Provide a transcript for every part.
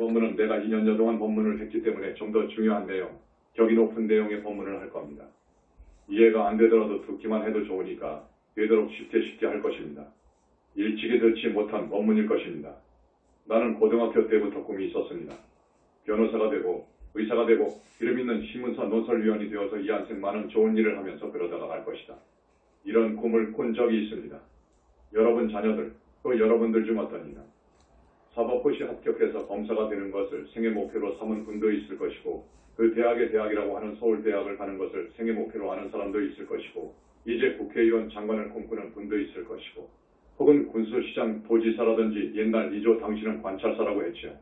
법문은 내가 2년여 동안 법문을 했기 때문에 좀 더 중요한 내용, 격이 높은 내용의 법문을 할 겁니다. 이해가 안 되더라도 듣기만 해도 좋으니까 되도록 쉽게 할 것입니다. 일찍이 듣지 못한 법문일 것입니다. 나는 고등학교 때부터 꿈이 있었습니다. 변호사가 되고 의사가 되고 이름 있는 신문사 논설위원이 되어서 이 한생 많은 좋은 일을 하면서 그러다가 갈 것이다. 이런 꿈을 꾼 적이 있습니다. 여러분 자녀들, 또 여러분들 중 어떤 이는 사법고시 합격해서 검사가 되는 것을 생애 목표로 삼은 분도 있을 것이고, 그 대학의 대학이라고 하는 서울대학을 가는 것을 생애 목표로 하는 사람도 있을 것이고, 이제 국회의원 장관을 꿈꾸는 분도 있을 것이고, 혹은 군수시장 도지사라든지 옛날 이조 당신은 관찰사라고 했죠.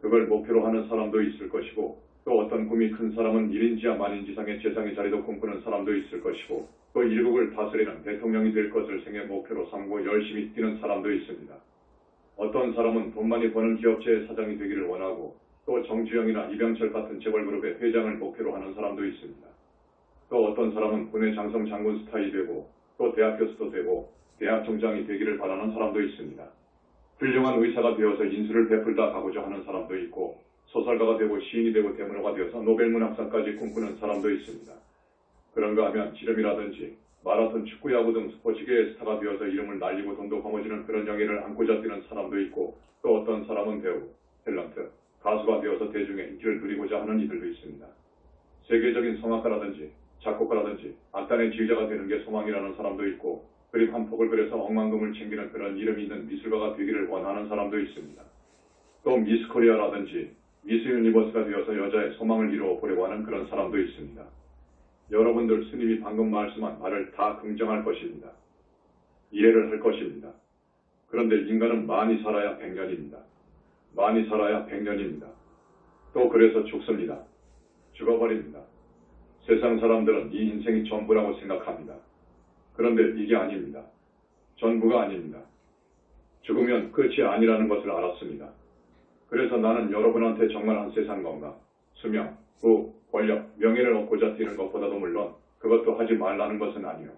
그걸 목표로 하는 사람도 있을 것이고, 또 어떤 꿈이 큰 사람은 1인지야 만인지상의 재상의 자리도 꿈꾸는 사람도 있을 것이고, 또 일국을 다스리는 대통령이 될 것을 생애 목표로 삼고 열심히 뛰는 사람도 있습니다. 어떤 사람은 돈 많이 버는 기업체의 사장이 되기를 원하고, 또 정주영이나 이병철 같은 재벌그룹의 회장을 목표로 하는 사람도 있습니다. 또 어떤 사람은 군의 장성 장군 스타일이 되고, 또 대학 교수도 되고 대학 총장이 되기를 바라는 사람도 있습니다. 훌륭한 의사가 되어서 인수를 베풀다 가고자 하는 사람도 있고, 소설가가 되고 시인이 되고 대문호가 되어서 노벨문학상까지 꿈꾸는 사람도 있습니다. 그런가 하면 지름이라든지 마라톤, 축구, 야구 등 스포츠계의 스타가 되어서 이름을 날리고 돈도 거머쥐는 그런 영예를 안고자 뛰는 사람도 있고, 또 어떤 사람은 배우, 탤런트, 가수가 되어서 대중의 인기를 누리고자 하는 이들도 있습니다. 세계적인 성악가라든지 작곡가라든지 악단의 지휘자가 되는 게 소망이라는 사람도 있고, 그림 한 폭을 그려서 억만금을 챙기는 그런 이름이 있는 미술가가 되기를 원하는 사람도 있습니다. 또 미스 코리아라든지 미스 유니버스가 되어서 여자의 소망을 이루어 보려고 하는 그런 사람도 있습니다. 여러분들 스님이 방금 말씀한 말을 다 긍정할 것입니다. 이해를 할 것입니다. 그런데 인간은 많이 살아야 100년입니다. 많이 살아야 100년입니다. 또 그래서 죽습니다. 죽어버립니다. 세상 사람들은 이 인생이 전부라고 생각합니다. 그런데 이게 아닙니다. 전부가 아닙니다. 죽으면 끝이 아니라는 것을 알았습니다. 그래서 나는 여러분한테 정말 한 세상 건강, 수명, 부, 권력, 명예를 얻고자 뛰는 것보다도 물론 그것도 하지 말라는 것은 아니요.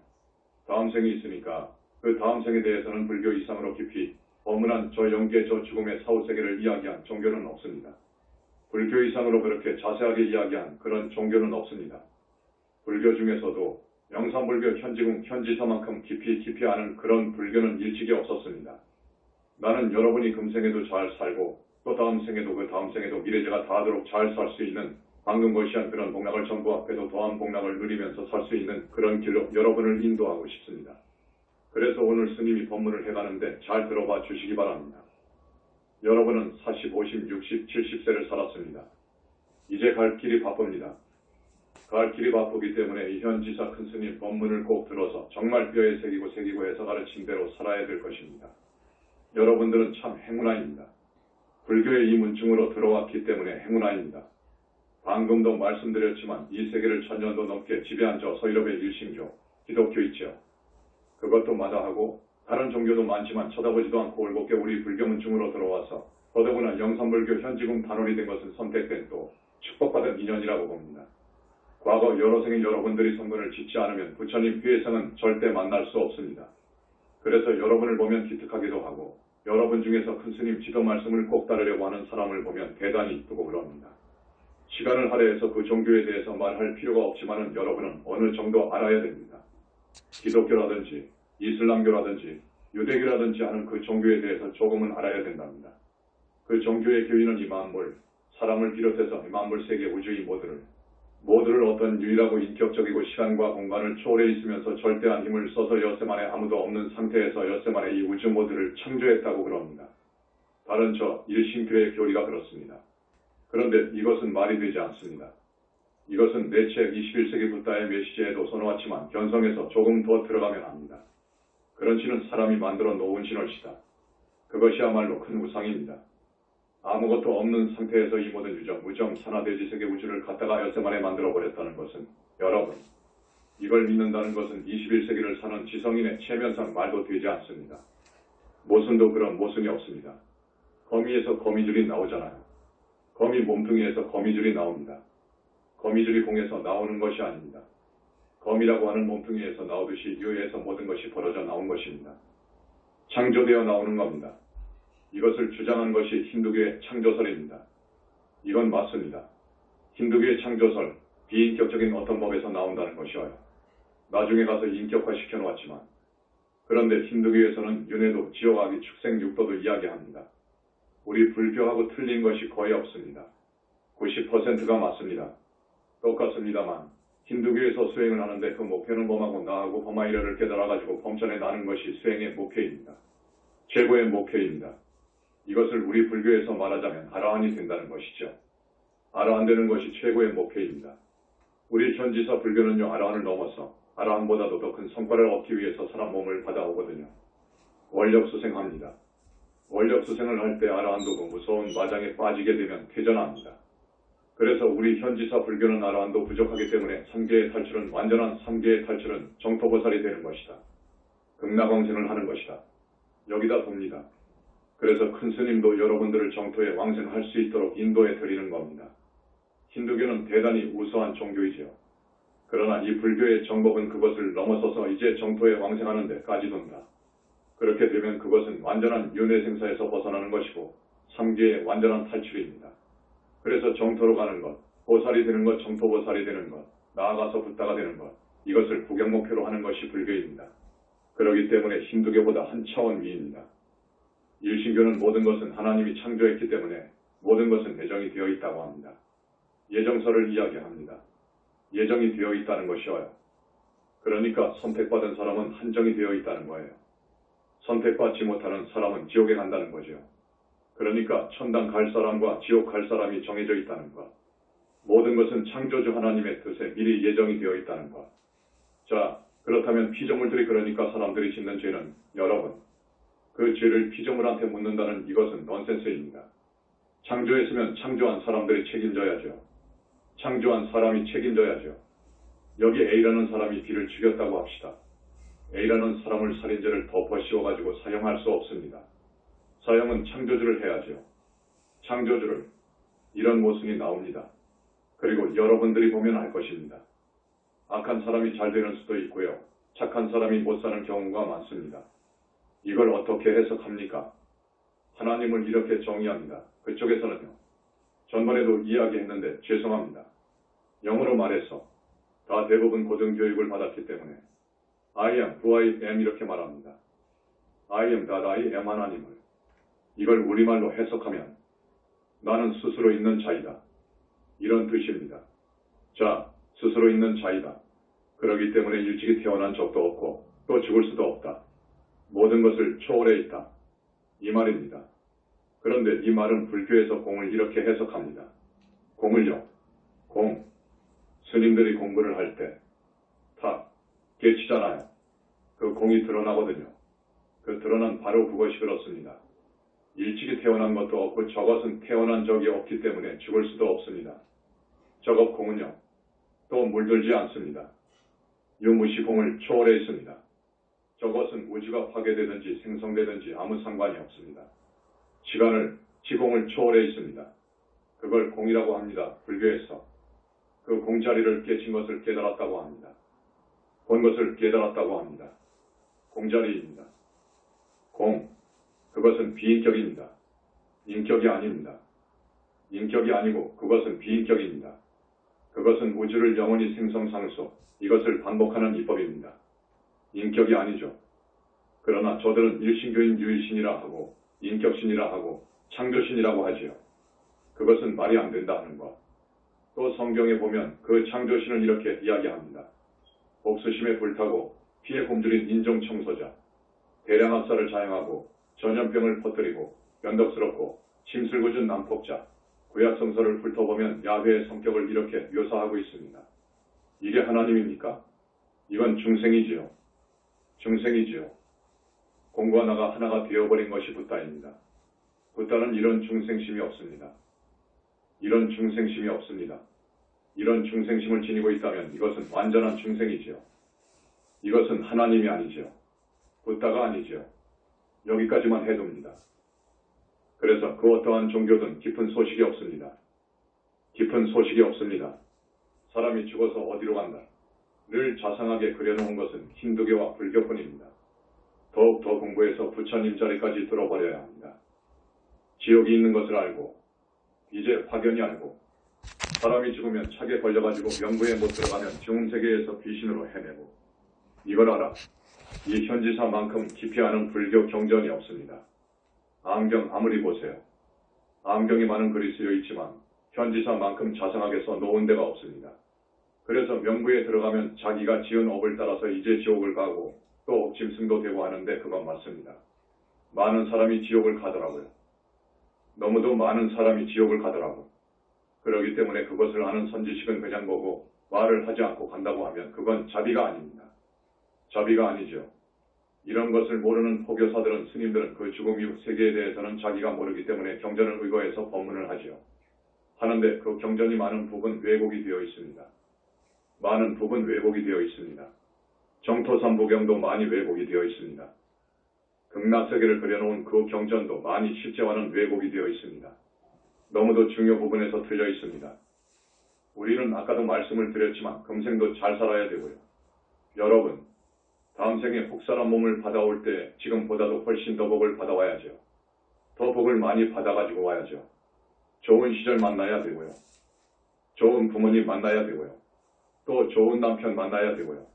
다음 생이 있으니까 그 다음 생에 대해서는 불교 이상으로 깊이 어문한 저 영계 저 죽음의 사후세계를 이야기한 종교는 없습니다. 불교 이상으로 그렇게 자세하게 이야기한 그런 종교는 없습니다. 불교 중에서도 영산불교 현지궁 현지사만큼 깊이 아는 그런 불교는 일찍이 없었습니다. 나는 여러분이 금생에도 잘 살고 또 다음 생에도 그 다음 생에도 미래제가 다하도록 잘 살 수 있는 방금 거시한 그런 복락을 전부 앞에도 더한 복락을 누리면서 살 수 있는 그런 길로 여러분을 인도하고 싶습니다. 그래서 오늘 스님이 법문을 해가는데 잘 들어봐 주시기 바랍니다. 여러분은 40, 50, 60, 70세를 살았습니다. 이제 갈 길이 바쁩니다. 갈 길이 바쁘기 때문에 이 현지사 큰 스님 법문을 꼭 들어서 정말 뼈에 새기고 해서 가르친 대로 살아야 될 것입니다. 여러분들은 참 행운아입니다. 불교의 이 문중으로 들어왔기 때문에 행운아입니다. 방금도 말씀드렸지만 이 세계를 1000년도 넘게 지배한 저 서유럽의 일신교, 기독교 있죠. 그것도 마다하고 다른 종교도 많지만 쳐다보지도 않고 올곧게 우리 불교 문중으로 들어와서 더더구나 영산불교 현지궁 단원이 된 것은 선택된 또 축복받은 인연이라고 봅니다. 과거 여러 생에 여러분들이 선근을 짓지 않으면 부처님 회상은 절대 만날 수 없습니다. 그래서 여러분을 보면 기특하기도 하고 여러분 중에서 큰 스님 지도 말씀을 꼭 따르려고 하는 사람을 보면 대단히 이쁘고 그럽니다. 시간을 할애해서 그 종교에 대해서 말할 필요가 없지만은 여러분은 어느 정도 알아야 됩니다. 기독교라든지 이슬람교라든지 유대교라든지 하는 그 종교에 대해서 조금은 알아야 된답니다. 그 종교의 교리는 이 만물, 사람을 비롯해서 이 만물 세계 우주의 모두를 어떤 유일하고 인격적이고 시간과 공간을 초월해 있으면서 절대한 힘을 써서 엿새만에 아무도 없는 상태에서 엿새만에 이 우주 모두를 창조했다고 그럽니다. 다른 저 일신교의 교리가 그렇습니다. 그런데 이것은 말이 되지 않습니다. 이것은 내 책 21세기 붓다의 메시지에도 써놓았지만 견성해서 조금 더 들어가면 합니다. 그런 신은 사람이 만들어 놓은 신월시다. 그것이야말로 큰 우상입니다. 아무것도 없는 상태에서 이 모든 유정, 무정, 산하대지세계 우주를 갖다가 엿새만에 만들어버렸다는 것은 여러분, 이걸 믿는다는 것은 21세기를 사는 지성인의 체면상 말도 되지 않습니다. 모순도 그런 모순이 없습니다. 거미에서 거미줄이 나오잖아요. 거미 몸뚱이에서 거미줄이 나옵니다. 거미줄이 공에서 나오는 것이 아닙니다. 거미라고 하는 몸뚱이에서 나오듯이 유에서 모든 것이 벌어져 나온 것입니다. 창조되어 나오는 겁니다. 이것을 주장한 것이 힌두교의 창조설입니다. 이건 맞습니다. 힌두교의 창조설, 비인격적인 어떤 법에서 나온다는 것이어요. 나중에 가서 인격화시켜 놓았지만, 그런데 힌두교에서는 윤회도, 지옥아기, 축생, 육도도 이야기합니다. 우리 불교하고 틀린 것이 거의 없습니다. 90%가 맞습니다. 똑같습니다만 힌두교에서 수행을 하는데 그 목표는 범하고 나하고 범하이려를 깨달아가지고 범천에 나는 것이 수행의 목표입니다. 최고의 목표입니다. 이것을 우리 불교에서 말하자면 아라한이 된다는 것이죠. 아라한 되는 것이 최고의 목표입니다. 우리 현지사 불교는요, 아라한을 넘어서 아라한보다도 더 큰 성과를 얻기 위해서 사람 몸을 받아오거든요. 원력수생합니다. 원력수생을 할 때 아라한도 그 무서운 마장에 빠지게 되면 퇴전합니다. 그래서 우리 현지사 불교는 아라한도 부족하기 때문에 3계의 탈출은, 완전한 3계의 탈출은 정토보살이 되는 것이다. 극락왕생을 하는 것이다. 여기다 봅니다. 그래서 큰 스님도 여러분들을 정토에 왕생할 수 있도록 인도해 드리는 겁니다. 힌두교는 대단히 우수한 종교이지요. 그러나 이 불교의 정법은 그것을 넘어서서 이제 정토에 왕생하는 데까지 돈다. 그렇게 되면 그것은 완전한 윤회생사에서 벗어나는 것이고 3계의 완전한 탈출입니다. 그래서 정토로 가는 것, 보살이 되는 것, 정토보살이 되는 것, 나아가서 붓다가 되는 것, 이것을 구경목표로 하는 것이 불교입니다. 그렇기 때문에 힌두교보다 한 차원 위입니다. 일신교는 모든 것은 하나님이 창조했기 때문에 모든 것은 예정이 되어 있다고 합니다. 예정설을 이야기합니다. 예정이 되어 있다는 것이어요. 그러니까 선택받은 사람은 한정이 되어 있다는 거예요. 선택받지 못하는 사람은 지옥에 간다는 거죠. 그러니까 천당 갈 사람과 지옥 갈 사람이 정해져 있다는 것. 모든 것은 창조주 하나님의 뜻에 미리 예정이 되어 있다는 것. 자, 그렇다면 피조물들이, 그러니까 사람들이 짓는 죄는, 여러분, 그 죄를 피조물한테 묻는다는 이것은 넌센스입니다. 창조했으면 창조한 사람들이 책임져야죠. 창조한 사람이 책임져야죠. 여기 A라는 사람이 B를 죽였다고 합시다. A라는 사람을 살인죄를 덮어 씌워가지고 사형할 수 없습니다. 사형은 창조주를 해야죠. 창조주를. 이런 모순이 나옵니다. 그리고 여러분들이 보면 알 것입니다. 악한 사람이 잘 되는 수도 있고요. 착한 사람이 못 사는 경우가 많습니다. 이걸 어떻게 해석합니까? 하나님을 이렇게 정의합니다. 그쪽에서는요. 전번에도 이야기했는데 죄송합니다. 영어로 말해서 다 대부분 고등교육을 받았기 때문에 I am who I am 이렇게 말합니다. I am that I am 하나님을. 이걸 우리말로 해석하면 나는 스스로 있는 자이다. 이런 뜻입니다. 자, 스스로 있는 자이다. 그러기 때문에 일찍이 태어난 적도 없고 또 죽을 수도 없다. 모든 것을 초월해 있다. 이 말입니다. 그런데 이 말은 불교에서 공을 이렇게 해석합니다. 공을요. 공. 스님들이 공부를 할 때 탁 깨치잖아요. 그 공이 드러나거든요. 그 드러난 바로 그것이 그렇습니다. 일찍이 태어난 것도 없고 저것은 태어난 적이 없기 때문에 죽을 수도 없습니다. 저것 공은요. 또 물들지 않습니다. 유무시공을 초월해 있습니다. 저것은 우주가 파괴되든지 생성되든지 아무 상관이 없습니다. 시간을, 지공을 초월해 있습니다. 그걸 공이라고 합니다. 불교에서. 그 공자리를 깨친 것을 깨달았다고 합니다. 본 것을 깨달았다고 합니다. 공자리입니다. 공. 그것은 비인격입니다. 인격이 아닙니다. 인격이 아니고 그것은 비인격입니다. 그것은 우주를 영원히 생성상수, 이것을 반복하는 이법입니다. 인격이 아니죠. 그러나 저들은 일신교인 유일신이라 하고 인격신이라 하고 창조신이라고 하지요. 그것은 말이 안 된다 하는 것. 또 성경에 보면 그 창조신을 이렇게 이야기합니다. 복수심에 불타고 피해 굶주린 인종청소자, 대량 학살을 자행하고 전염병을 퍼뜨리고 변덕스럽고 심술궂은 난폭자, 구약성서를 훑어보면 야훼의 성격을 이렇게 묘사하고 있습니다. 이게 하나님입니까? 이건 중생이지요. 중생이지요. 공과 나가 하나가 되어버린 것이 붓다입니다. 붓다는 이런 중생심이 없습니다. 이런 중생심이 없습니다. 이런 중생심을 지니고 있다면 이것은 완전한 중생이지요. 이것은 하나님이 아니지요. 붓다가 아니지요. 여기까지만 해둡니다. 그래서 그 어떠한 종교든 깊은 소식이 없습니다. 깊은 소식이 없습니다. 사람이 죽어서 어디로 간다. 를 자상하게 그려놓은 것은 힌두교와 불교뿐입니다. 더욱 더 공부해서 부처님 자리까지 들어버려야 합니다. 지옥이 있는 것을 알고 이제 확연히 알고 사람이 죽으면 착에 걸려가지고 명부에 못 들어가면 중세계에서 귀신으로 헤매고 이걸 알아. 이 현지사만큼 깊이 아는 불교 경전이 없습니다. 암경 아무리 보세요. 암경이 많은 글이 쓰여 있지만 현지사만큼 자상하게 써놓은 데가 없습니다. 그래서 명부에 들어가면 자기가 지은 업을 따라서 이제 지옥을 가고 또 옥짐승도 되고 하는데 그건 맞습니다. 많은 사람이 지옥을 가더라고요. 너무도 많은 사람이 지옥을 가더라고. 그렇기 때문에 그것을 아는 선지식은 그냥 보고 말을 하지 않고 간다고 하면 그건 자비가 아닙니다. 자비가 아니죠. 이런 것을 모르는 포교사들은 스님들은 그 죽음 이후 세계에 대해서는 자기가 모르기 때문에 경전을 의거해서 법문을 하지요. 하는데 그 경전이 많은 부분 왜곡이 되어 있습니다. 많은 부분 왜곡이 되어 있습니다. 정토삼부경도 많이 왜곡이 되어 있습니다. 극락세계를 그려놓은 그 경전도 많이 실제와는 왜곡이 되어 있습니다. 너무도 중요 부분에서 틀려 있습니다. 우리는 아까도 말씀을 드렸지만 금생도 잘 살아야 되고요. 여러분, 다음 생에 혹사란 몸을 받아올 때 지금보다도 훨씬 더 복을 받아와야죠. 더 복을 많이 받아가지고 와야죠. 좋은 시절 만나야 되고요. 좋은 부모님 만나야 되고요. 또 좋은 남편 만나야 되고요.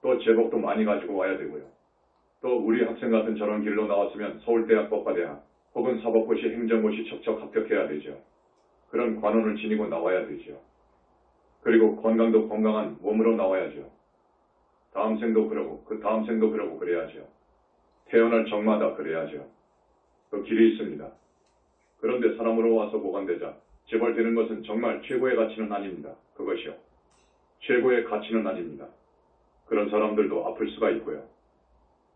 또 제복도 많이 가지고 와야 되고요. 또 우리 학생 같은 저런 길로 나왔으면 서울대학 법과대학 혹은 사법고시 행정고시 척척 합격해야 되죠. 그런 관원을 지니고 나와야 되죠. 그리고 건강도 건강한 몸으로 나와야죠. 다음 생도 그러고 그 다음 생도 그러고 그래야죠. 태어날 적마다 그래야죠. 그 길이 있습니다. 그런데 사람으로 와서 보관되자 재벌되는 것은 정말 최고의 가치는 아닙니다. 그것이요. 최고의 가치는 아닙니다. 그런 사람들도 아플 수가 있고요.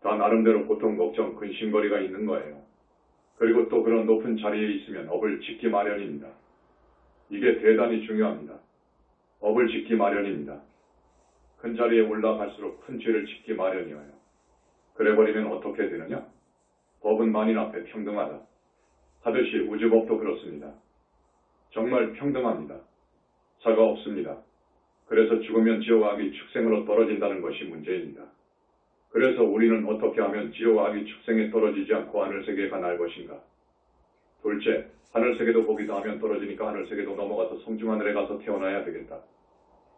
다 나름대로 고통, 걱정, 근심거리가 있는 거예요. 그리고 또 그런 높은 자리에 있으면 업을 짓기 마련입니다. 이게 대단히 중요합니다. 업을 짓기 마련입니다. 큰 자리에 올라갈수록 큰 죄를 짓기 마련이에요. 그래버리면 어떻게 되느냐? 법은 만인 앞에 평등하다. 하듯이 우주법도 그렇습니다. 정말 평등합니다. 차가 없습니다. 그래서 죽으면 지옥 악이 축생으로 떨어진다는 것이 문제입니다. 그래서 우리는 어떻게 하면 지옥 악이 축생에 떨어지지 않고 하늘세계에 갈 것인가? 둘째, 하늘세계도 보기도 하면 떨어지니까 하늘세계도 넘어가서 성중하늘에 가서 태어나야 되겠다.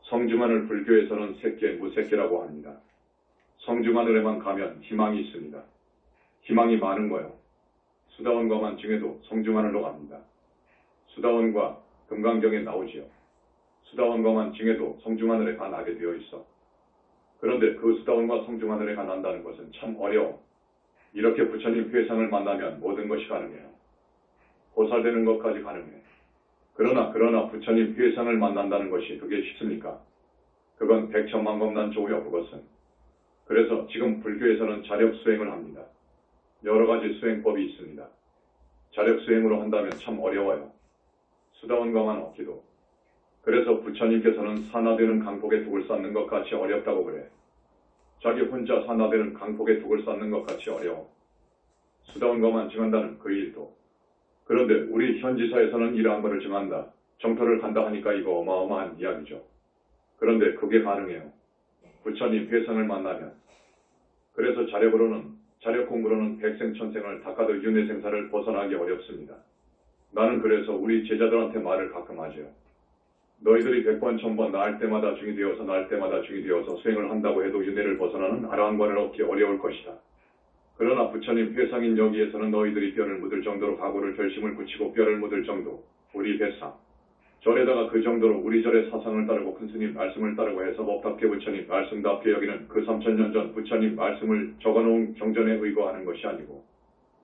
성중하늘 불교에서는 새끼, 무새끼라고 합니다. 성중하늘에만 가면 희망이 있습니다. 희망이 많은 거요. 수다원과만 증해도 성중하늘로 갑니다. 수다원과 금강경에 나오지요. 수다원과만 증해도 성중하늘에 가나게 되어 있어. 그런데 그 수다원과 성중하늘에 가난다는 것은 참 어려워. 이렇게 부처님 회상을 만나면 모든 것이 가능해요. 보살되는 것까지 가능해. 그러나 부처님 회상을 만난다는 것이 그게 쉽습니까? 그건 백천만검난조고요, 그것은. 그래서 지금 불교에서는 자력수행을 합니다. 여러 가지 수행법이 있습니다. 자력수행으로 한다면 참 어려워요. 수다원과만 얻기도. 그래서 부처님께서는 산화되는 강폭에 독을 쌓는 것 같이 어렵다고 그래. 자기 혼자 산화되는 강폭에 독을 쌓는 것 같이 어려워. 수다원과만 증한다는 그 일도. 그런데 우리 현지사에서는 이러한 것을 증한다. 정토를 간다 하니까 이거 어마어마한 이야기죠. 그런데 그게 가능해요. 부처님 회상을 만나면. 그래서 자력 공부로는 백생천생을 닦아도 윤회생사를 벗어나기 어렵습니다. 나는 그래서 우리 제자들한테 말을 가끔 하죠. 너희들이 100번 1000번 나을 때마다 중이 되어서 수행을 한다고 해도 윤회를 벗어나는 아라한관을 얻기 어려울 것이다. 그러나 부처님 회상인 여기에서는 너희들이 뼈를 묻을 정도로 각오를 결심을 굳히고 뼈를 묻을 정도, 우리 회상. 절에다가 그 정도로 우리 절의 사상을 따르고 큰 스님 말씀을 따르고 해서 법답게 부처님 말씀답게 여기는 그 3000년 전 부처님 말씀을 적어놓은 경전에 의거하는 것이 아니고,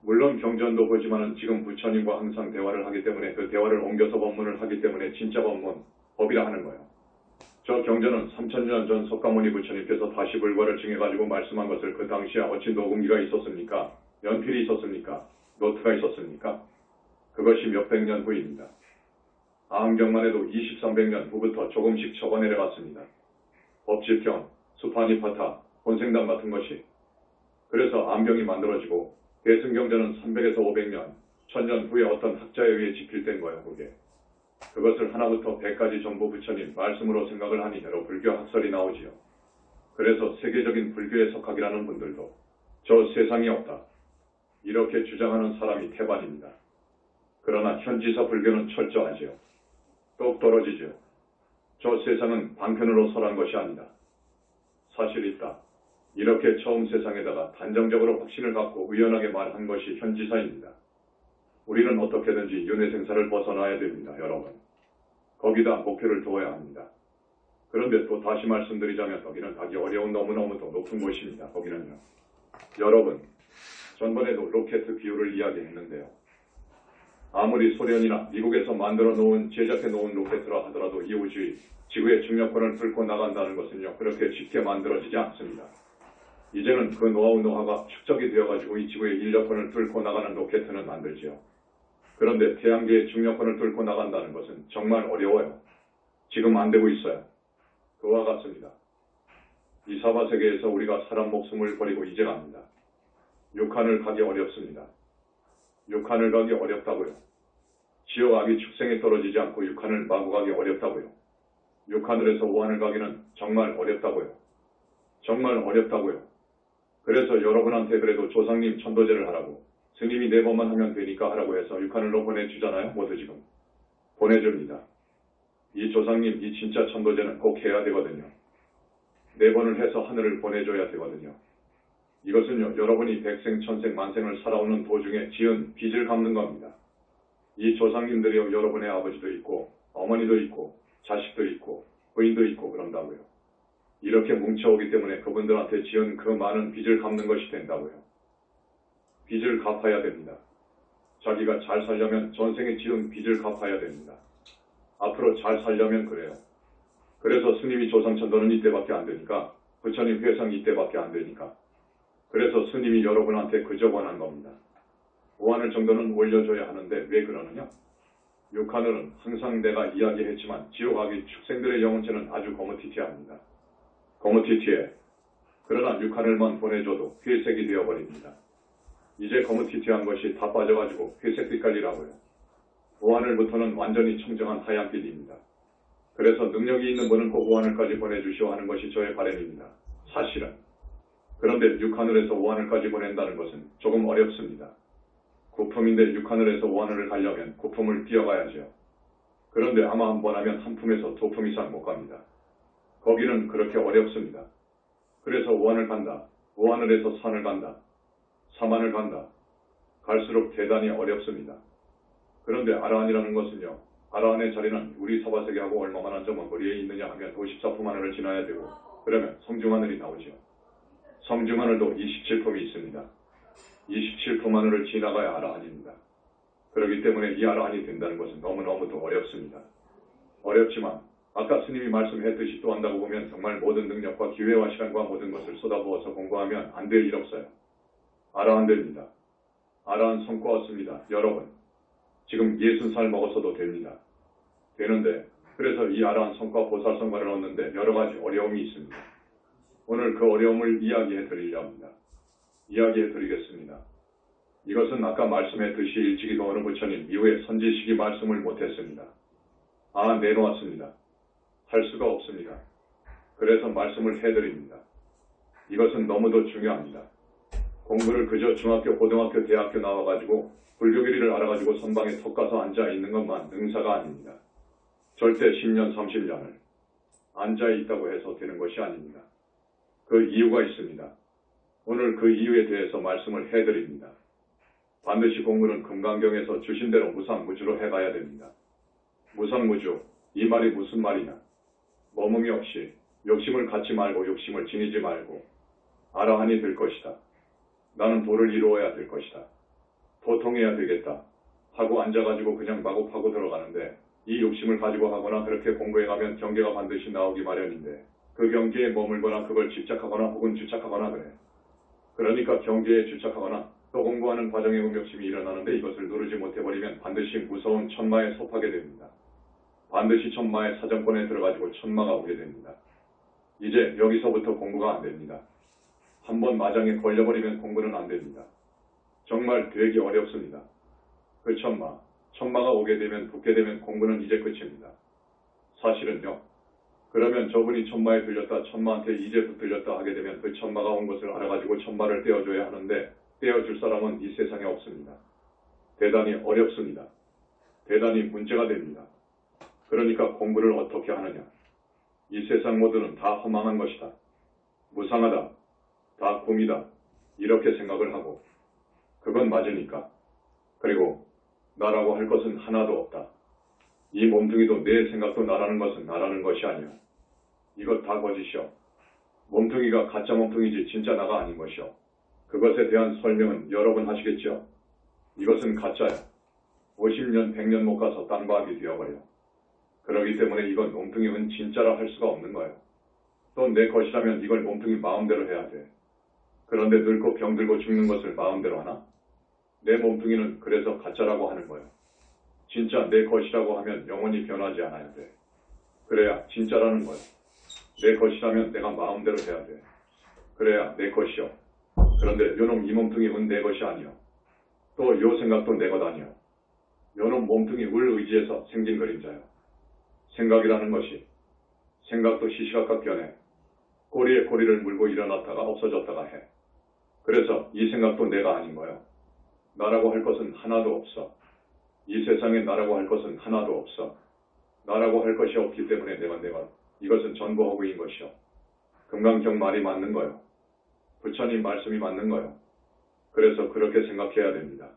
물론 경전도 보지만은 지금 부처님과 항상 대화를 하기 때문에 그 대화를 옮겨서 법문을 하기 때문에 진짜 법문, 법이라 하는 거예요. 저 경전은 3000년 전 석가모니 부처님께서 다시 불과를 증해가지고 말씀한 것을 그 당시에 어찌 녹음기가 있었습니까? 연필이 있었습니까? 노트가 있었습니까? 그것이 몇백 년 후입니다. 암경만 해도 2300년 후부터 조금씩 적어내려갔습니다. 법집경, 수파니파타, 본생담 같은 것이. 그래서 암경이 만들어지고 대승경전은 300에서 500년, 1000년 후에 어떤 학자에 의해 집필된 거예요, 그게. 그것을 하나부터 100까지 전부 부처님 말씀으로 생각을 하니 여러 불교 학설이 나오지요. 그래서 세계적인 불교의 석학이라는 분들도 저 세상이 없다. 이렇게 주장하는 사람이 태반입니다. 그러나 현지사 불교는 철저하지요. 똑 떨어지지요. 저 세상은 방편으로 설한 것이 아니다. 사실 있다. 이렇게 처음 세상에다가 단정적으로 확신을 갖고 의연하게 말한 것이 현지사입니다. 우리는 어떻게든지 윤회생사를 벗어나야 됩니다, 여러분. 거기다 목표를 두어야 합니다. 그런데 또 다시 말씀드리자면 거기는 가기 어려운 너무너무도 높은 곳입니다. 거기는요. 여러분, 전번에도 로켓 비율을 이야기했는데요. 아무리 소련이나 미국에서 만들어 놓은, 제작해 놓은 로켓이라 하더라도 이 우주의 지구의 중력권을 뚫고 나간다는 것은요, 그렇게 쉽게 만들어지지 않습니다. 이제는 그 노하우가 축적이 되어가지고 이 지구의 인력권을 뚫고 나가는 로켓을 만들지요. 그런데 태양계의 중력권을 뚫고 나간다는 것은 정말 어려워요. 지금 안 되고 있어요. 그와 같습니다. 이 사바세계에서 우리가 사람 목숨을 버리고 이제 갑니다. 육한을 가기 어렵습니다. 육한을 가기 어렵다고요. 지옥 악이 축생에 떨어지지 않고 육한을 마구 가기 어렵다고요. 육하늘에서 오한을 가기는 정말 어렵다고요. 정말 어렵다고요. 그래서 여러분한테 그래도 조상님 천도제를 하라고, 스님이 4번만 하면 되니까 하라고 해서 육하늘로 보내주잖아요. 모두 지금 보내줍니다. 이 조상님 이 진짜 천도제는 꼭 해야 되거든요. 4번을 해서 하늘을 보내줘야 되거든요. 이것은요, 여러분이 백생 천생 만생을 살아오는 도중에 지은 빚을 갚는 겁니다. 이 조상님들이요, 여러분의 아버지도 있고 어머니도 있고 자식도 있고 부인도 있고 그런다고요. 이렇게 뭉쳐오기 때문에 그분들한테 지은 그 많은 빚을 갚는 것이 된다고요. 빚을 갚아야 됩니다. 자기가 잘 살려면 전생에 지은 빚을 갚아야 됩니다. 앞으로 잘 살려면 그래요. 그래서 스님이 조상천도는 이때밖에 안 되니까, 부처님 회상 이때밖에 안 되니까, 그래서 스님이 여러분한테 그저 권한 겁니다. 5하늘 정도는 올려줘야 하는데 왜 그러느냐? 6하늘은 항상 내가 이야기했지만 지옥악이 축생들의 영혼체는 아주 거무튀튀합니다. 거무튀튀해. 그러나 6하늘만 보내줘도 회색이 되어버립니다. 이제 거무튀튀한 것이 다 빠져가지고 회색 빛깔이라고요. 5하늘부터는 완전히 청정한 하얀빛입니다. 그래서 능력이 있는 분은 꼭 5하늘까지 보내주시오 하는 것이 저의 바람입니다. 사실은. 그런데 6하늘에서 5하늘까지 보낸다는 것은 조금 어렵습니다. 구품인데 6하늘에서 5하늘을 가려면 구품을 뛰어가야죠. 그런데 아마 한 번 하면 한 품에서 2품 이상 못 갑니다. 거기는 그렇게 어렵습니다. 그래서 5하늘 간다. 5하늘에서 산을 간다. 3하늘 간다. 갈수록 대단히 어렵습니다. 그런데 아라한이라는 것은요, 아라한의 자리는 우리 사바세계하고 얼마만한 저 먼 거리에 있느냐 하면 54품 하늘을 지나야 되고, 그러면 성중하늘이 나오죠. 성중하늘도 27품이 있습니다. 27품 하늘을 지나가야 아라한입니다. 그렇기 때문에 이 아라한이 된다는 것은 너무너무도 어렵습니다. 어렵지만 아까 스님이 말씀했듯이 또 한다고 보면 정말 모든 능력과 기회와 시간과 모든 것을 쏟아부어서 공부하면 안 될 일 없어요. 아라한 됩니다. 아라한 성과 얻습니다. 여러분, 지금 60살 먹었어도 됩니다. 되는데, 그래서 이 아라한 성과 보살 성과를 얻는데 여러 가지 어려움이 있습니다. 오늘 그 어려움을 이야기해 드리려 합니다. 이야기해 드리겠습니다. 이것은 아까 말씀했듯이 일찍이 도오는 부처님 이후에 선지식이 말씀을 못했습니다. 내놓았습니다. 할 수가 없습니다. 그래서 말씀을 해드립니다. 이것은 너무도 중요합니다. 공부를 그저 중학교, 고등학교, 대학교 나와가지고 불교기리를 알아가지고 선방에 턱 가서 앉아있는 것만 능사가 아닙니다. 절대 10년, 30년을 앉아있다고 해서 되는 것이 아닙니다. 그 이유가 있습니다. 오늘 그 이유에 대해서 말씀을 해드립니다. 반드시 공부는 금강경에서 주신 대로 무상무주로 해가야 됩니다. 무상무주, 이 말이 무슨 말이냐? 머뭇이 없이 욕심을 갖지 말고 욕심을 지니지 말고 아라한이 될 것이다. 나는 도를 이루어야 될 것이다. 도통해야 되겠다 하고 앉아가지고 그냥 마구 파고 들어가는데, 이 욕심을 가지고 하거나 그렇게 공부해가면 경계가 반드시 나오기 마련인데, 그 경계에 머물거나 그걸 집착하거나 혹은 주착하거나 그래. 그러니까 경계에 주착하거나 또 공부하는 과정에 음욕심이 일어나는데 이것을 누르지 못해버리면 반드시 무서운 천마에 섭하게 됩니다. 반드시 천마의 사정권에 들어가지고 천마가 오게 됩니다. 이제 여기서부터 공부가 안 됩니다. 한번 마장에 걸려버리면 공부는 안 됩니다. 정말 되게 어렵습니다. 그 천마가 오게 되면 붙게 되면 공부는 이제 끝입니다. 사실은요. 그러면 저분이 천마에 들렸다, 천마한테 이제 붙들렸다 하게 되면 그 천마가 온 것을 알아가지고 천마를 떼어줘야 하는데 떼어줄 사람은 이 세상에 없습니다. 대단히 어렵습니다. 대단히 문제가 됩니다. 그러니까 공부를 어떻게 하느냐? 이 세상 모두는 다 허망한 것이다. 무상하다. 다 꿈이다. 이렇게 생각을 하고 그건 맞으니까. 그리고 나라고 할 것은 하나도 없다. 이 몸뚱이도 내 생각도 나라는 것은 나라는 것이 아니야. 이것 다 거짓이요. 몸뚱이가 가짜 몸뚱이지 진짜 나가 아닌 것이요. 그것에 대한 설명은 여러 번 하시겠죠. 이것은 가짜야. 50년, 100년 못 가서 땅밥이 되어버려. 그러기 때문에 이건 몸뚱이는 진짜라 할 수가 없는 거예요. 또 내 것이라면 이걸 몸뚱이 마음대로 해야 돼. 그런데 늙고 병들고 죽는 것을 마음대로 하나? 내 몸뚱이는 그래서 가짜라고 하는 거예요. 진짜 내 것이라고 하면 영원히 변하지 않아야 돼. 그래야 진짜라는 거예요. 내 것이라면 내가 마음대로 해야 돼. 그래야 내 것이요. 그런데 요놈 이 몸뚱이는 내 것이 아니요. 또 요 생각도 내 것 아니요. 요놈 몸뚱이 울 의지에서 생긴 그림자요. 생각이라는 것이 생각도 시시각각 변해. 꼬리에 꼬리를 물고 일어났다가 없어졌다가 해. 그래서 이 생각도 내가 아닌 거예요. 나라고 할 것은 하나도 없어. 이 세상에 나라고 할 것은 하나도 없어. 나라고 할 것이 없기 때문에 내가 이것은 전부 허구인 것이요. 금강경 말이 맞는 거요. 부처님 말씀이 맞는 거요. 그래서 그렇게 생각해야 됩니다.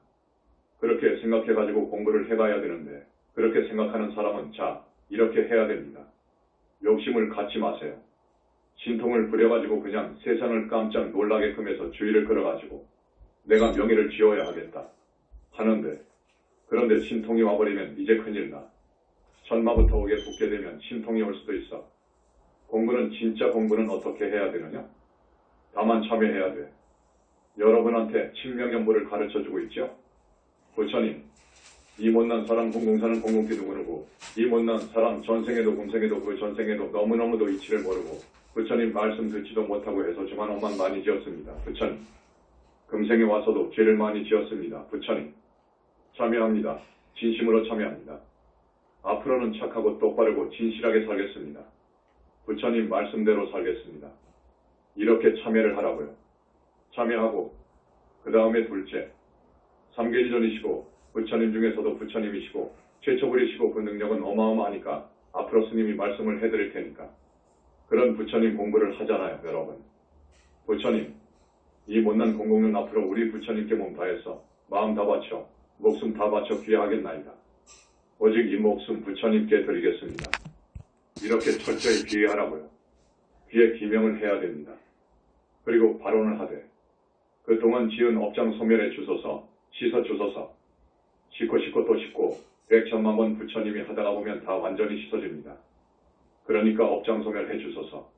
그렇게 생각해가지고 공부를 해가야 되는데 그렇게 생각하는 사람은 자, 이렇게 해야 됩니다. 욕심을 갖지 마세요. 신통을 부려가지고 그냥 세상을 깜짝 놀라게끔 해서 주의를 끌어가지고 내가 명예를 지어야 하겠다 하는데 그런데 신통이 와버리면 이제 큰일나. 천마부터 오게 붙게 되면 신통이 올 수도 있어. 공부는 진짜 공부는 어떻게 해야 되느냐? 다만 참여해야 돼. 여러분한테 칠명연보를 가르쳐주고 있죠? 부처님, 이 못난 사람 공공사는 공공티 누구누구 이 못난 사람 전생에도 금생에도 그 전생에도 너무너무도 이치를 모르고 부처님 말씀 듣지도 못하고 해서 저만 엄만 많이 지었습니다. 부처님, 금생에 와서도 죄를 많이 지었습니다. 부처님, 참여합니다. 진심으로 참여합니다. 앞으로는 착하고 똑바르고 진실하게 살겠습니다. 부처님 말씀대로 살겠습니다. 이렇게 참여를 하라고요. 참여하고 그 다음에 둘째, 삼계일전이시고 부처님 중에서도 부처님이시고 최초불이시고 그 능력은 어마어마하니까 앞으로 스님이 말씀을 해드릴 테니까 그런 부처님 공부를 하잖아요. 여러분. 부처님, 이 못난 공공은 앞으로 우리 부처님께 몸 다해서 마음 다 바쳐 목숨 다 바쳐 귀하겠나이다. 오직 이 목숨 부처님께 드리겠습니다. 이렇게 철저히 귀해하라고요. 귀에 기명을 해야 됩니다. 그리고 발언을 하되 그동안 지은 업장 소멸해 주소서 씻어 주소서 씻고 또 씻고 백천만 번 부처님이 하다가 보면 다 완전히 씻어집니다. 그러니까 업장 소멸해 주소서.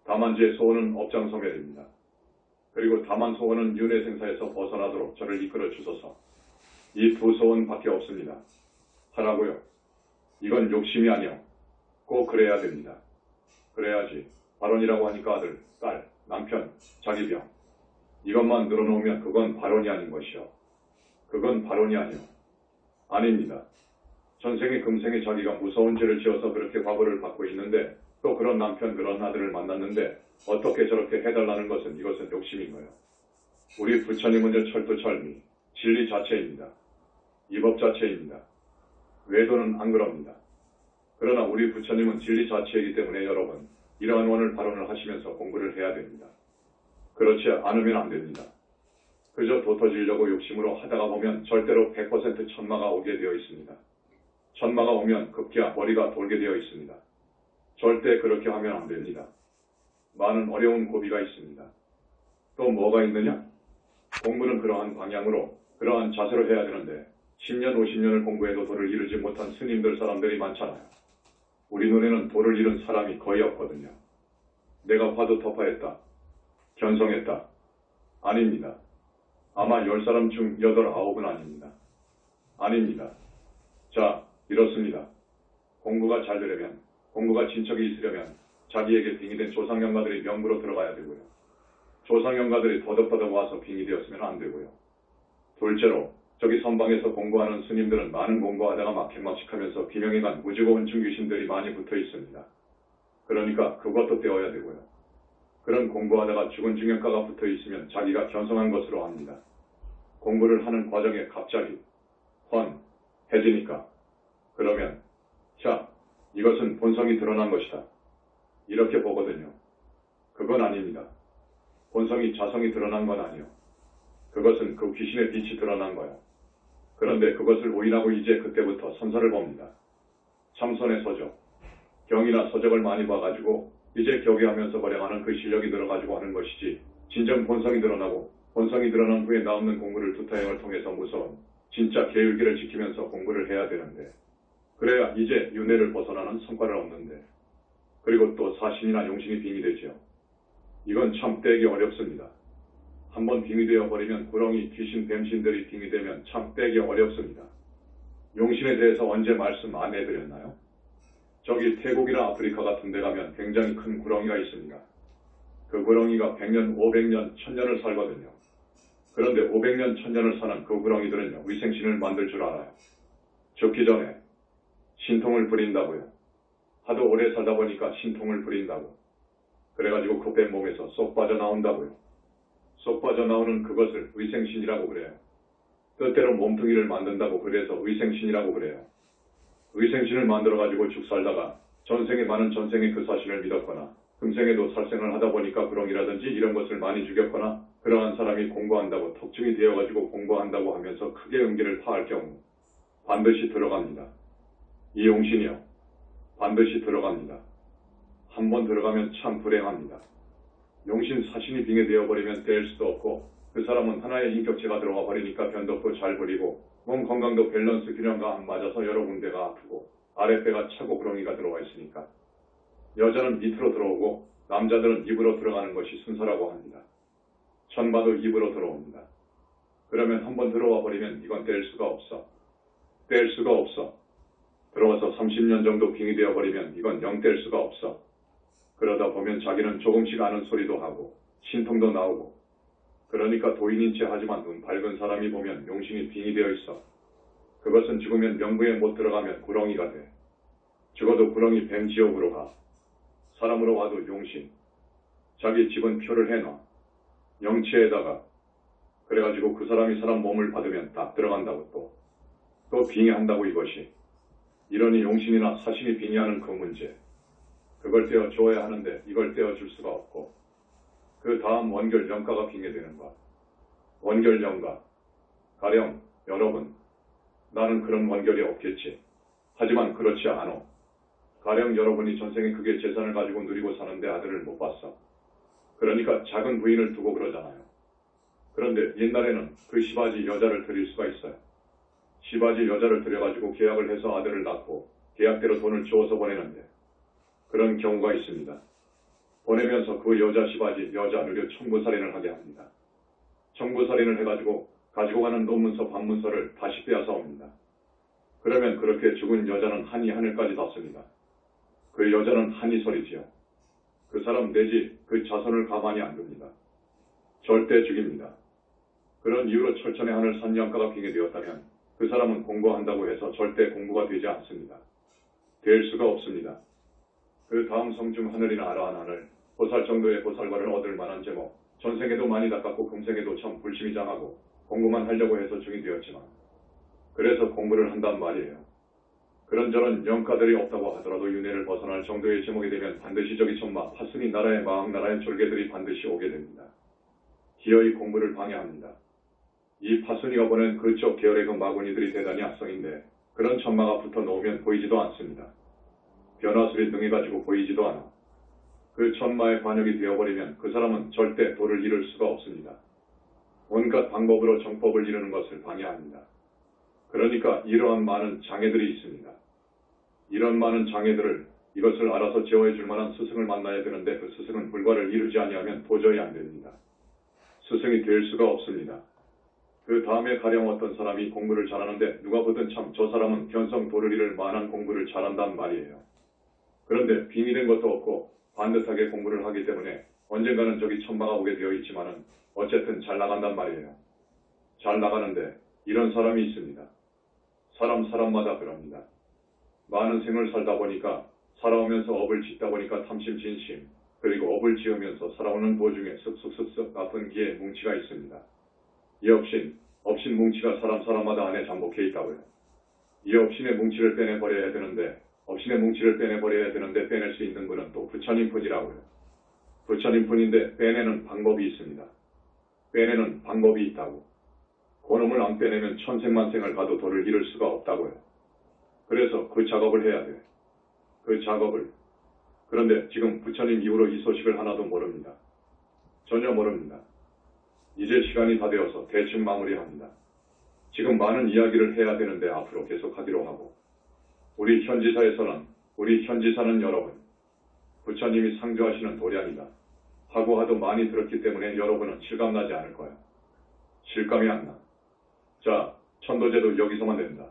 다만 제 소원은 업장 소멸입니다. 그리고 다만 소원은 윤회생사에서 벗어나도록 저를 이끌어 주소서. 이 두 소원밖에 없습니다. 하라고요. 이건 욕심이 아니요. 꼭 그래야 됩니다. 그래야지 발언이라고 하니까 아들, 딸, 남편, 자기 병 이것만 늘어놓으면 그건 발언이 아닌 것이요. 그건 발언이 아니요. 아닙니다. 전생에 금생에 자기가 무서운 죄를 지어서 그렇게 과보를 받고 있는데 또 그런 남편 그런 아들을 만났는데 어떻게 저렇게 해달라는 것은 이것은 욕심인 거예요. 우리 부처님은 철두철미 진리 자체입니다. 이법 자체입니다. 외도는 안 그럽니다. 그러나 우리 부처님은 진리 자체이기 때문에 여러분 이러한 오늘 발언을 하시면서 공부를 해야 됩니다. 그렇지 않으면 안 됩니다. 그저 도터지려고 욕심으로 하다가 보면 절대로 100% 천마가 오게 되어 있습니다. 천마가 오면 급기야 머리가 돌게 되어 있습니다. 절대 그렇게 하면 안 됩니다. 많은 어려운 고비가 있습니다. 또 뭐가 있느냐? 공부는 그러한 방향으로 그러한 자세로 해야 되는데 10년 50년을 공부해도 도를 이루지 못한 스님들 사람들이 많잖아요. 우리 눈에는 도를 이룬 사람이 거의 없거든요. 내가 화두 터파했다. 견성했다. 아닙니다. 아마 10사람 중 8, 9은 아닙니다. 아닙니다. 자, 이렇습니다. 공부가 잘 되려면, 공부가 진척이 있으려면 자기에게 빙의된 조상영가들이 명부로 들어가야 되고요. 조상영가들이 더덕더덕 와서 빙의 되었으면 안 되고요. 둘째로 저기 선방에서 공부하는 스님들은 많은 공부하다가 막행막식하면서 비명에간 무지고 은충 귀신들이 많이 붙어 있습니다. 그러니까 그것도 떼어야 되고요. 그런 공부하다가 죽은 중역가가 붙어 있으면 자기가 견성한 것으로 합니다. 공부를 하는 과정에 갑자기 해지니까 그러면 자, 이것은 본성이 드러난 것이다. 이렇게 보거든요. 그건 아닙니다. 본성이 자성이 드러난 건 아니요. 그것은 그 귀신의 빛이 드러난 거요. 그런데 그것을 오인하고 이제 그때부터 선사를 봅니다. 참선의 서적, 경이나 서적을 많이 봐가지고 이제 격의하면서 버려가는 그 실력이 들어가지고 하는 것이지 진정 본성이 드러나고 본성이 드러난 후에 나오는 공부를 두타형을 통해서 무서운 진짜 계율기를 지키면서 공부를 해야 되는데 그래야 이제 윤회를 벗어나는 성과를 얻는데 그리고 또 사신이나 용신이 빙이 되죠. 이건 참 떼기 어렵습니다. 한번 빙이 되어버리면 구렁이, 귀신, 뱀신들이 빙이 되면 참 떼기 어렵습니다. 용신에 대해서 언제 말씀 안 해드렸나요? 저기 태국이나 아프리카 같은 데 가면 굉장히 큰 구렁이가 있습니다. 그 구렁이가 100년, 500년, 1000년을 살거든요. 그런데 500년, 1000년을 사는 그 구렁이들은요, 위생신을 만들 줄 알아요. 죽기 전에 신통을 부린다고요. 하도 오래 살다 보니까 신통을 부린다고. 그래가지고 그 뱀 몸에서 쏙 빠져나온다고요. 쏙 빠져나오는 그것을 위생신이라고 그래요. 뜻대로 몸뚱이를 만든다고 그래서 위생신이라고 그래요. 위생신을 만들어가지고 죽 살다가 전생에 많은 전생에 그 사신을 믿었거나 금생에도 살생을 하다 보니까 구렁이라든지 이런 것을 많이 죽였거나 그러한 사람이 공부한다고 특징이 되어가지고 공부한다고 하면서 크게 음기를 파할 경우 반드시 들어갑니다. 이 용신이요. 반드시 들어갑니다. 한번 들어가면 참 불행합니다. 용신 사신이 빙에 되어버리면 뗄 수도 없고 그 사람은 하나의 인격체가 들어와 버리니까 변덕도 잘 부리고 몸 건강도 밸런스 균형과 안 맞아서 여러 군데가 아프고 아랫배가 차고 구렁이가 들어와 있으니까 여자는 밑으로 들어오고 남자들은 입으로 들어가는 것이 순서라고 합니다. 천마도 입으로 들어옵니다. 그러면 한번 들어와 버리면 이건 뗄 수가 없어. 뗄 수가 없어. 들어와서 30년 정도 빙이 되어버리면 이건 영 뗄 수가 없어. 그러다 보면 자기는 조금씩 아는 소리도 하고 신통도 나오고 그러니까 도인인 채 하지만 눈 밝은 사람이 보면 용신이 빙이 되어 있어. 그것은 죽으면 명부에 못 들어가면 구렁이가 돼. 죽어도 구렁이 뱀 지옥으로 가. 사람으로 와도 용신. 자기 집은 표를 해놔. 영치에다가. 그래가지고 그 사람이 사람 몸을 받으면 딱 들어간다고 또 빙의한다고 이것이. 이러니 용신이나 사신이 빙의하는 그 문제. 그걸 떼어 줘야 하는데 이걸 떼어 줄 수가 없고 그 다음 원결 영가가 빙의되는 것. 원결 영가. 가령 여러분 나는 그런 원결이 없겠지. 하지만 그렇지 않아. 가령 여러분이 전생에 그게 재산을 가지고 누리고 사는데 아들을 못 봤어. 그러니까 작은 부인을 두고 그러잖아요. 그런데 옛날에는 그 시바지 여자를 드릴 수가 있어요. 시바지 여자를 들여가지고 계약을 해서 아들을 낳고 계약대로 돈을 주어서 보내는데 그런 경우가 있습니다. 보내면서 그 여자 시바지 여자 누려 청부살인을 하게 합니다. 청부살인을 해가지고 가지고 가는 논문서 반문서를 다시 빼앗아 옵니다. 그러면 그렇게 죽은 여자는 한이 하늘까지 닿습니다. 그 여자는 한이 소리지요. 그 사람 내지 그 자손을 가만히 안 둡니다. 절대 죽입니다. 그런 이유로 철천의 하늘 산양가가 빙이 되었다면 그 사람은 공부한다고 해서 절대 공부가 되지 않습니다. 될 수가 없습니다. 그 다음 성 중 하늘이나 아라한 하늘, 보살 정도의 보살과를 얻을 만한 제목, 전생에도 많이 닦았고 금생에도 참 불심이장하고 공부만 하려고 해서 중이 되었지만 그래서 공부를 한단 말이에요. 그런저런 영가들이 없다고 하더라도 윤회를 벗어날 정도의 제목이 되면 반드시 저기 천마, 파순이 나라의 마왕 나라의 졸개들이 반드시 오게 됩니다. 기어이 공부를 방해합니다. 이 파순이가 보낸 그쪽 계열의 그 마구니들이 대단히 악성인데 그런 천마가 붙어 놓으면 보이지도 않습니다. 변화술이 능해가지고 보이지도 않아. 그 천마의 관역이 되어버리면 그 사람은 절대 도를 이룰 수가 없습니다. 온갖 방법으로 정법을 이루는 것을 방해합니다. 그러니까 이러한 많은 장애들이 있습니다. 이런 많은 장애들을 이것을 알아서 제어해 줄 만한 스승을 만나야 되는데 그 스승은 불과를 이루지 아니하면 도저히 안 됩니다. 스승이 될 수가 없습니다. 그 다음에 가령 어떤 사람이 공부를 잘하는데 누가 보든 참 저 사람은 견성 도를 이룰 만한 공부를 잘한단 말이에요. 그런데 빙이 된 것도 없고 반듯하게 공부를 하기 때문에 언젠가는 저기 천마가 오게 되어 있지만은 어쨌든 잘 나간단 말이에요. 잘 나가는데 이런 사람이 있습니다. 사람마다 그럽니다. 많은 생을 살다 보니까 살아오면서 업을 짓다 보니까 탐심 진심 그리고 업을 지으면서 살아오는 도중에 쓱쓱쓱쓱 나쁜 기의 뭉치가 있습니다. 이 업신 뭉치가 사람마다 안에 잠복해 있다고요. 이 업신의 뭉치를 빼내버려야 되는데 빼낼 수 있는 분은 또 부처님뿐이라고요. 부처님뿐인데 빼내는 방법이 있습니다. 빼내는 방법이 있다고. 그놈을 안 빼내면 천생만생을 가도 도를 이룰 수가 없다고요. 그래서 그 작업을 해야 돼. 그 작업을. 그런데 지금 부처님 이후로 이 소식을 하나도 모릅니다. 전혀 모릅니다. 이제 시간이 다 되어서 대충 마무리합니다. 지금 많은 이야기를 해야 되는데 앞으로 계속하기로 하고, 우리 현지사는 여러분, 부처님이 상주하시는 도량이다 하고 하도 많이 들었기 때문에 여러분은 실감나지 않을 거야. 실감이 안 나. 자, 천도제도 여기서만 된다.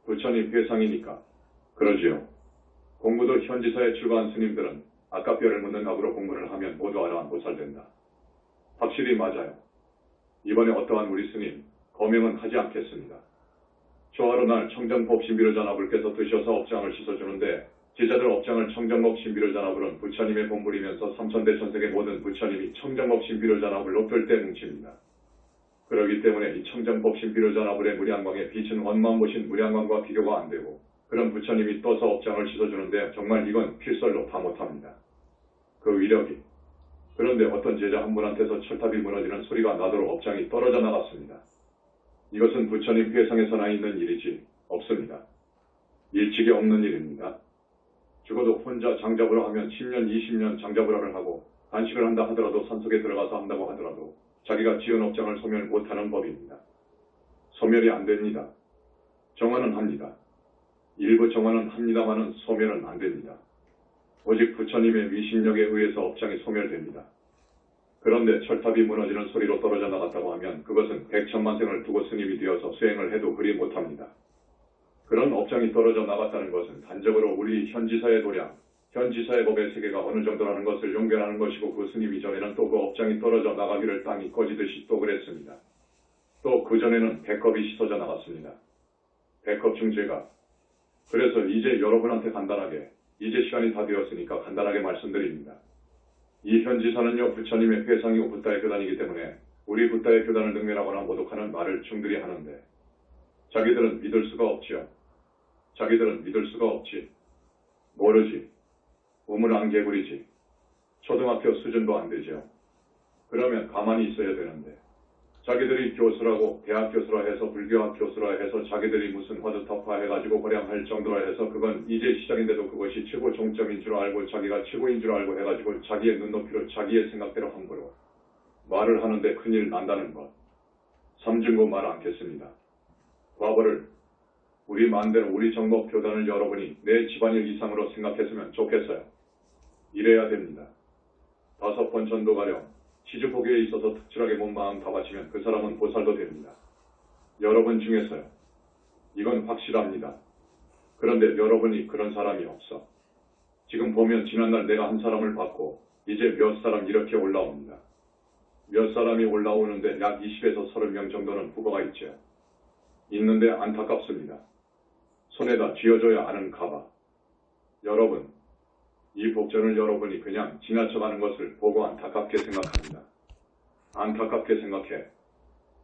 부처님 회상이니까. 그러지요. 공부도 현지사에 출가한 스님들은 아까 뼈를 묻는 각으로 공부를 하면 모두 아라한 보살된다. 확실히 맞아요. 이번에 어떠한 우리 스님, 거명은 하지 않겠습니다. 초하루 날 청정법 신비로전화불께서 드셔서 업장을 씻어주는데 제자들 업장을 청정법 신비로전화불은 부처님의 본불이면서 삼천대천세계 모든 부처님이 청정법 신비로전화불로 뜰 때 뭉칩니다. 그렇기 때문에 이 청정법 신비로전화불의 무량광에 빛은 원만보신 무량광과 비교가 안 되고 그런 부처님이 떠서 업장을 씻어주는데 정말 이건 필설로 다 못합니다. 그 위력이. 그런데 어떤 제자 한 분한테서 철탑이 무너지는 소리가 나도록 업장이 떨어져 나갔습니다. 이것은 부처님 회상에서나 있는 일이지 없습니다. 일찍이 없는 일입니다. 죽어도 혼자 장자부라 하면 10년, 20년 장자부라를 하고 단식을 한다 하더라도 산속에 들어가서 한다고 하더라도 자기가 지은 업장을 소멸 못하는 법입니다. 소멸이 안 됩니다. 정화는 합니다. 일부 정화는 합니다마는 소멸은 안 됩니다. 오직 부처님의 위신력에 의해서 업장이 소멸됩니다. 그런데 철탑이 무너지는 소리로 떨어져 나갔다고 하면 그것은 백천만생을 두고 스님이 되어서 수행을 해도 그리 못합니다. 그런 업장이 떨어져 나갔다는 것은 단적으로 우리 현지사의 도량, 현지사의 법의 세계가 어느 정도라는 것을 용변하는 것이고 그 스님이 전에는 또 그 업장이 떨어져 나가기를 땅이 꺼지듯이 또 그랬습니다. 또 그 전에는 백컵이 씻어져 나갔습니다. 백컵 중제가. 그래서 이제 여러분한테 간단하게, 이제 시간이 다 되었으니까 간단하게 말씀드립니다. 이 현지사는요 부처님의 회상이고 붓다의 교단이기 때문에 우리 붓다의 교단을 능멸하거나 모독하는 말을 중들이 하는데 자기들은 믿을 수가 없지요. 자기들은 믿을 수가 없지. 모르지. 우물안개구리지. 초등학교 수준도 안 되죠. 그러면 가만히 있어야 되는데 자기들이 교수라고 대학 교수라 해서 불교학 교수라 해서 자기들이 무슨 화두타파 해가지고 거량할 정도라 해서 그건 이제 시작인데도 그것이 최고 종점인 줄 알고 자기가 최고인 줄 알고 해가지고 자기의 눈높이로 자기의 생각대로 함부로 말을 하는데 큰일 난다는 것. 삼중고 말 않겠습니다. 과거를 우리 마음대로 우리 정법 교단을 여러분이 내 집안일 이상으로 생각했으면 좋겠어요. 이래야 됩니다. 5번 전도가령 시주포교에 있어서 특출하게 몸 마음 다 바치면 그 사람은 보살도 됩니다. 여러분 중에서요. 이건 확실합니다. 그런데 여러분이 그런 사람이 없어. 지금 보면 지난날 내가 한 사람을 봤고 이제 몇 사람 이렇게 올라옵니다. 몇 사람이 올라오는데 약 20에서 30명 정도는 후보가 있죠. 있는데 안타깝습니다. 손에다 쥐어줘야 아는 가봐. 여러분, 이 복전을 여러분이 그냥 지나쳐가는 것을 보고 안타깝게 생각합니다. 안타깝게 생각해.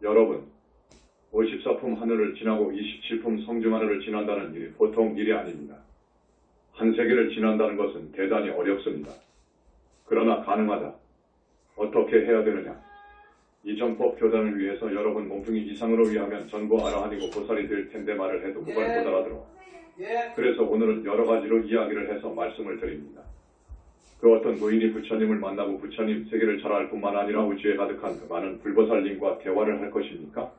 여러분, 54품 하늘을 지나고 27품 성중 하늘을 지난다는 일이 보통 일이 아닙니다. 한 세계를 지난다는 것은 대단히 어렵습니다. 그러나 가능하다. 어떻게 해야 되느냐? 이 정법 교단을 위해서 여러분 몸뚱이 이상으로 위하면 전부 아라한이고 보살이 될 텐데 말을 해도 그걸 못 알아들어. 그래서 오늘은 여러 가지로 이야기를 해서 말씀을 드립니다. 그 어떤 노인이 부처님을 만나고 부처님 세계를 잘 알 뿐만 아니라 우주에 가득한 그 많은 불보살님과 대화를 할 것입니까?